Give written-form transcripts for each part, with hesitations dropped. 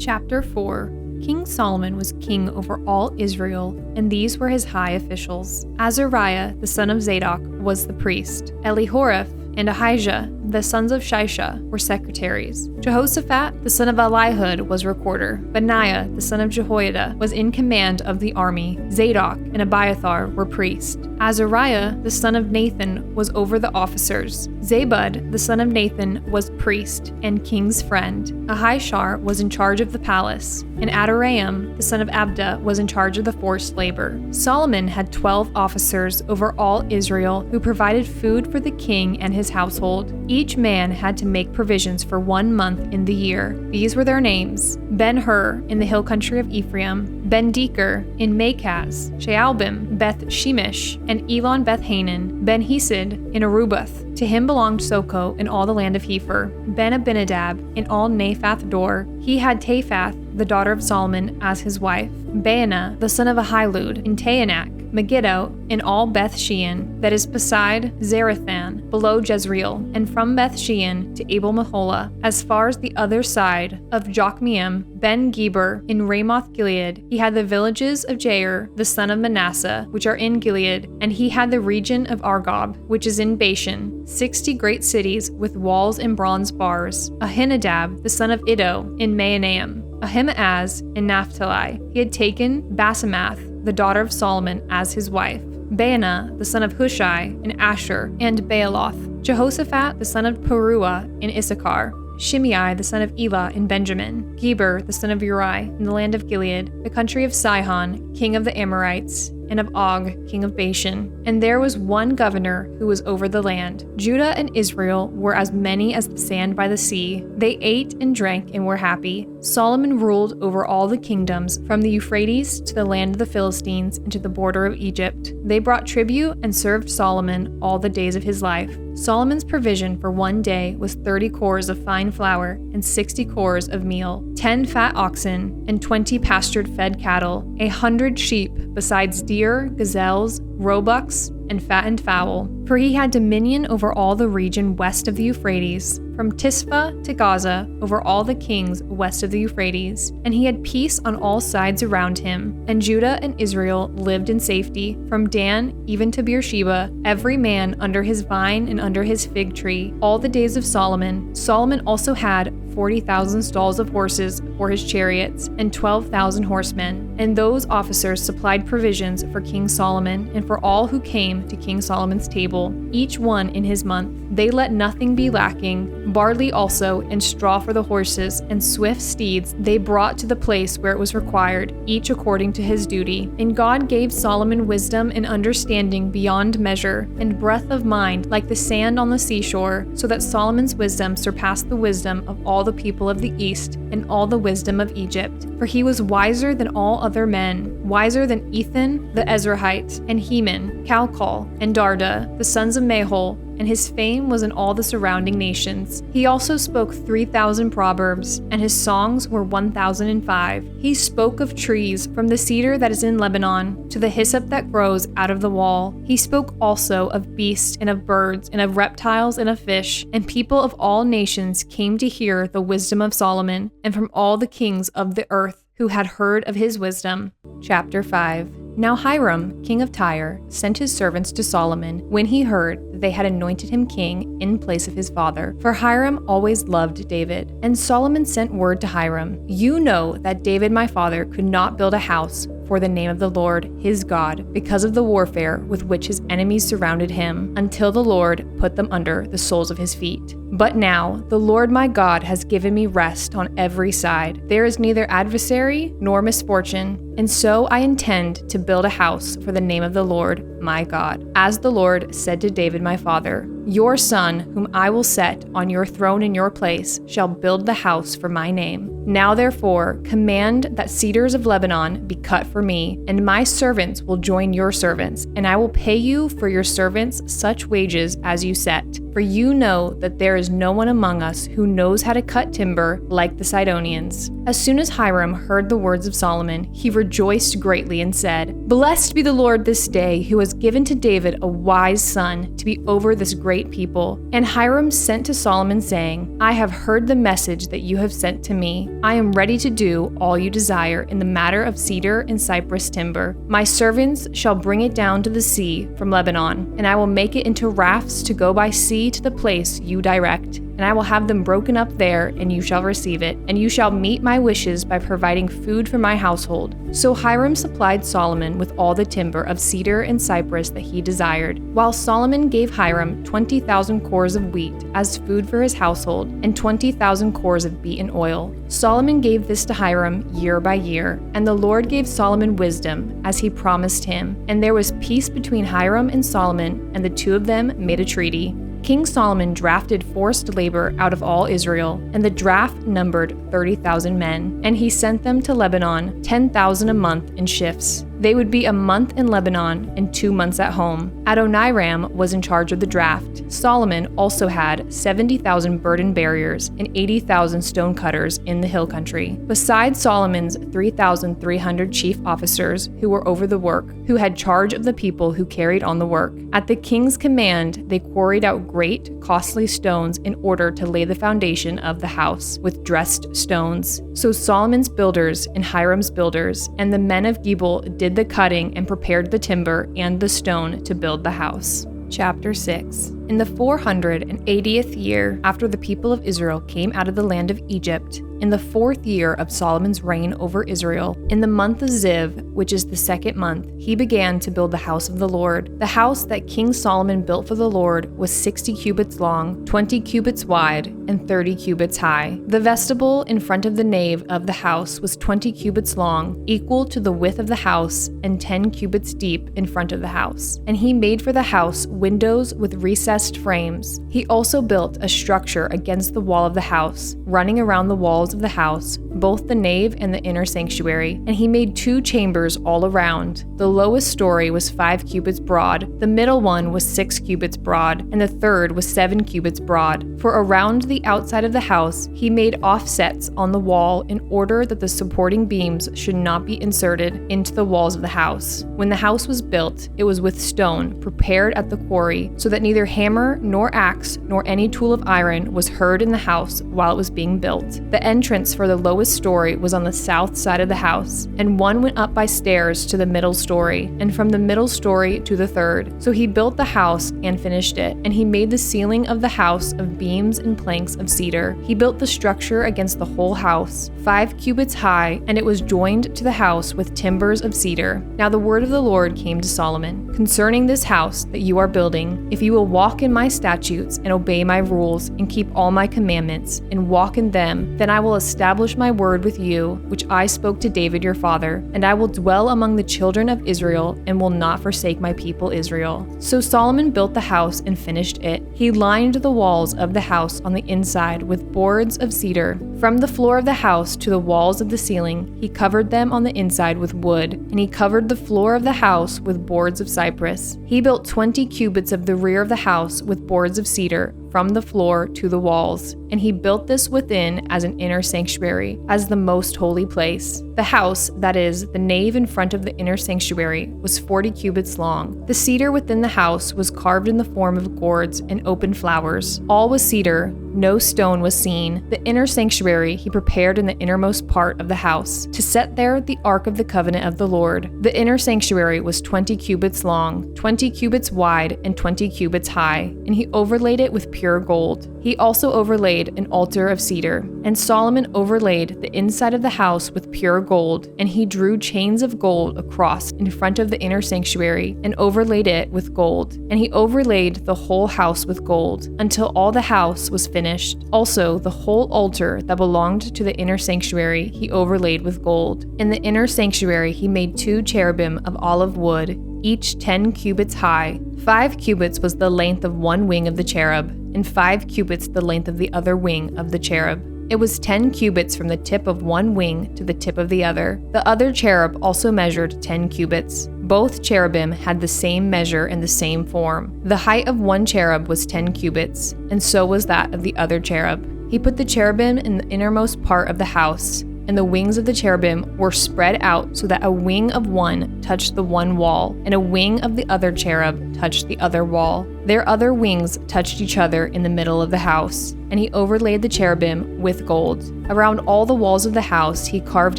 Chapter 4. King Solomon was king over all Israel, and these were his high officials. Azariah, the son of Zadok, was the priest. Elihoreph and Ahijah, the sons of Shisha, were secretaries. Jehoshaphat, the son of Elihud, was recorder. Benaiah, the son of Jehoiada, was in command of the army. Zadok and Abiathar were priests. Azariah, the son of Nathan, was over the officers. Zabud, the son of Nathan, was priest and king's friend. Ahishar was in charge of the palace, and Adoram, the son of Abda, was in charge of the forced labor. Solomon had 12 officers over all Israel who provided food for the king and his household. Each man had to make provisions for 1 month in the year. These were their names: Ben-Hur in the hill country of Ephraim, Ben-Deker in Makaz, Shaalbim, Beth-Shemesh, and Elon Beth-Hanan, Ben-Hesed in Arubath. To him belonged Soko and all the land of Hepher, Ben-Abinadab in all Naphath Dor. He had Taphath, the daughter of Solomon, as his wife. Baanah, the son of Ahilud, in Taanach, Megiddo, in all Beth Shean, that is beside Zarethan, below Jezreel, and from Beth Shean to Abel Meholah, as far as the other side of Jokmeam, Ben-Geber, in Ramoth Gilead. He had the villages of Jair, the son of Manasseh, which are in Gilead, and he had the region of Argob, which is in Bashan, 60 great cities with walls and bronze bars. Ahinadab, the son of Iddo, in Mahanaim. Ahimaaz in Naphtali. He had taken Basemath, the daughter of Solomon, as his wife. Baanah, the son of Hushai, in Asher, and Baaloth. Jehoshaphat, the son of Peruah, in Issachar. Shimei, the son of Elah, in Benjamin. Geber, the son of Uri, in the land of Gilead, the country of Sihon, king of the Amorites, and of Og, king of Bashan. And there was one governor who was over the land. Judah and Israel were as many as the sand by the sea. They ate and drank and were happy. Solomon ruled over all the kingdoms, from the Euphrates to the land of the Philistines and to the border of Egypt. They brought tribute and served Solomon all the days of his life. Solomon's provision for 1 day was 30 cores of fine flour and 60 cores of meal, 10 fat oxen and 20 pastured-fed cattle, 100 sheep, besides deer, gazelles, roebucks, and fattened fowl. For he had dominion over all the region west of the Euphrates, from Tisphah to Gaza, over all the kings west of the Euphrates. And he had peace on all sides around him. And Judah and Israel lived in safety, from Dan even to Beersheba, every man under his vine and under his fig tree, all the days of Solomon. Solomon also had 40,000 stalls of horses for his chariots, and 12,000 horsemen. And those officers supplied provisions for King Solomon, and for all who came to King Solomon's table, each one in his month. They let nothing be lacking. Barley also, and straw for the horses, and swift steeds they brought to the place where it was required, each according to his duty. And God gave Solomon wisdom and understanding beyond measure, and breadth of mind like the sand on the seashore, so that Solomon's wisdom surpassed the wisdom of all the people of the east and all the wisdom of Egypt. For he was wiser than all other men, wiser than Ethan the Ezrahite, and Heman, Calcol, and Darda, the sons of Mahol, and his fame was in all the surrounding nations. He also spoke 3,000 proverbs, and his songs were 1,005. He spoke of trees, from the cedar that is in Lebanon to the hyssop that grows out of the wall. He spoke also of beasts and of birds and of reptiles and of fish, and people of all nations came to hear the wisdom of Solomon, and from all the kings of the earth who had heard of his wisdom. Chapter 5. Now Hiram, king of Tyre, sent his servants to Solomon when he heard that they had anointed him king in place of his father, for Hiram always loved David. And Solomon sent word to Hiram, "You know that David my father could not build a house for the name of the Lord, his God, because of the warfare with which his enemies surrounded him, until the Lord put them under the soles of his feet. But now the Lord my God has given me rest on every side. There is neither adversary nor misfortune, and so I intend to build a house for the name of the Lord my God. As the Lord said to David my father, your son, whom I will set on your throne in your place, shall build the house for my name. Now therefore command that cedars of Lebanon be cut for me, and my servants will join your servants, and I will pay you for your servants such wages as you set. for you know that there is no one among us who knows how to cut timber like the Sidonians." As soon as Hiram heard the words of Solomon, he rejoiced greatly and said, "Blessed be the Lord this day, who has given to David a wise son to be over this great people." And Hiram sent to Solomon, saying, "I have heard the message that you have sent to me. I am ready to do all you desire in the matter of cedar and cypress timber. My servants shall bring it down to the sea from Lebanon, and I will make it into rafts to go by sea to the place you direct. And I will have them broken up there, and you shall receive it. And you shall meet my wishes by providing food for my household." So Hiram supplied Solomon with all the timber of cedar and cypress that he desired, while Solomon gave Hiram 20,000 cores of wheat as food for his household, and 20,000 cores of beaten oil. Solomon gave this to Hiram year by year, and the Lord gave Solomon wisdom, as he promised him. And there was peace between Hiram and Solomon, and the two of them made a treaty. King Solomon drafted forced labor out of all Israel, and the draft numbered 30,000 men, and he sent them to Lebanon, 10,000 a month in shifts. They would be a month in Lebanon and 2 months at home. Adoniram was in charge of the draft. Solomon also had 70,000 burden bearers and 80,000 stone cutters in the hill country, besides Solomon's 3,300 chief officers who were over the work, who had charge of the people who carried on the work. At the king's command, they quarried out great, costly stones in order to lay the foundation of the house with dressed stones. So Solomon's builders and Hiram's builders and the men of Gebal did the cutting and prepared the timber and the stone to build the house. Chapter 6. In the 480th year after the people of Israel came out of the land of Egypt, in the 4th year of Solomon's reign over Israel, in the month of Ziv, which is the 2nd month, he began to build the house of the Lord. The house that King Solomon built for the Lord was 60 cubits long, 20 cubits wide, and 30 cubits high. The vestibule in front of the nave of the house was 20 cubits long, equal to the width of the house, and 10 cubits deep in front of the house. And he made for the house windows with recessed frames. He also built a structure against the wall of the house, running around the walls of the house, both the nave and the inner sanctuary. And he made 2 chambers all around. The lowest story was 5 cubits broad, the middle one was 6 cubits broad, and the third was 7 cubits broad. For around the outside of the house, he made offsets on the wall in order that the supporting beams should not be inserted into the walls of the house. When the house was built, it was with stone prepared at the quarry, so that neither hammer nor axe nor any tool of iron was heard in the house while it was being built. The entrance for the lowest story was on the south side of the house, and one went up by stairs to the middle story, and from the middle story to the third. So he built the house and finished it, and he made the ceiling of the house of beams and planks of cedar. He built the structure against the whole house, 5 cubits high, and it was joined to the house with timbers of cedar. Now the word of the Lord came to Solomon concerning this house that you are building. If you will walk in my statutes and obey my rules and keep all my commandments and walk in them, then I will establish my word with you, which I spoke to David your father, and I will dwell among the children of Israel and will not forsake my people Israel. So Solomon built the house and finished it. He lined the walls of the house on the inside with boards of cedar. From the floor of the house to the walls of the ceiling, he covered them on the inside with wood, and he covered the floor of the house with boards of cypress. He built 20 cubits of the rear of the house with boards of cedar, from the floor to the walls, and he built this within as an inner sanctuary, as the most holy place. The house, that is, the nave in front of the inner sanctuary, was 40 cubits long. The cedar within the house was carved in the form of gourds and open flowers. All was cedar, no stone was seen. The inner sanctuary he prepared in the innermost part of the house, to set there the ark of the covenant of the Lord. The inner sanctuary was 20 cubits long, 20 cubits wide, and 20 cubits high, and he overlaid it with pure gold. He also overlaid an altar of cedar, and Solomon overlaid the inside of the house with pure gold, and he drew chains of gold across in front of the inner sanctuary and overlaid it with gold. And he overlaid the whole house with gold until all the house was finished. Also, the whole altar that belonged to the inner sanctuary he overlaid with gold. In the inner sanctuary he made 2 cherubim of olive wood, each 10 cubits high. 5 cubits was the length of one wing of the cherub, and 5 cubits the length of the other wing of the cherub. It was 10 cubits from the tip of one wing to the tip of the other. The other cherub also measured 10 cubits. Both cherubim had the same measure and the same form. The height of one cherub was 10 cubits, and so was that of the other cherub. He put the cherubim in the innermost part of the house, and the wings of the cherubim were spread out so that a wing of one touched the one wall, and a wing of the other cherub touched the other wall. Their other wings touched each other in the middle of the house, and he overlaid the cherubim with gold. Around all the walls of the house he carved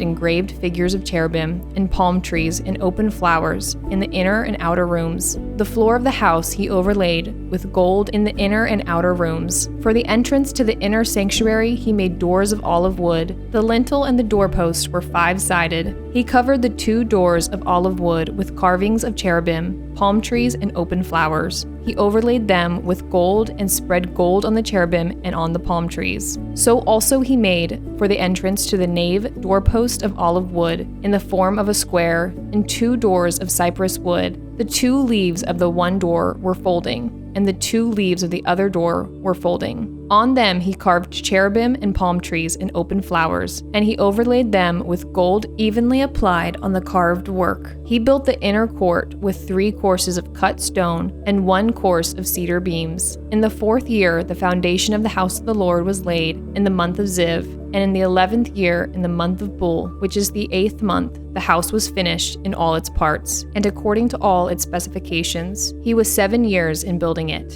engraved figures of cherubim, and palm trees, and open flowers in the inner and outer rooms. The floor of the house he overlaid with gold in the inner and outer rooms. For the entrance to the inner sanctuary he made doors of olive wood. The lintel and the doorpost were 5-sided. He covered the 2 doors of olive wood with carvings of cherubim, palm trees, and open flowers. He overlaid them with gold and spread gold on the cherubim and on the palm trees. So also he made, for the entrance to the nave, doorpost of olive wood in the form of a square, and 2 doors of cypress wood. The 2 leaves of the one door were folding, and the 2 leaves of the other door were folding. On them he carved cherubim and palm trees and open flowers, and he overlaid them with gold evenly applied on the carved work. He built the inner court with 3 courses of cut stone and 1 course of cedar beams. In the 4th year the foundation of the house of the Lord was laid in the month of Ziv, and in the 11th year in the month of Bul, which is the 8th month, the house was finished in all its parts, and according to all its specifications. He was 7 years in building it.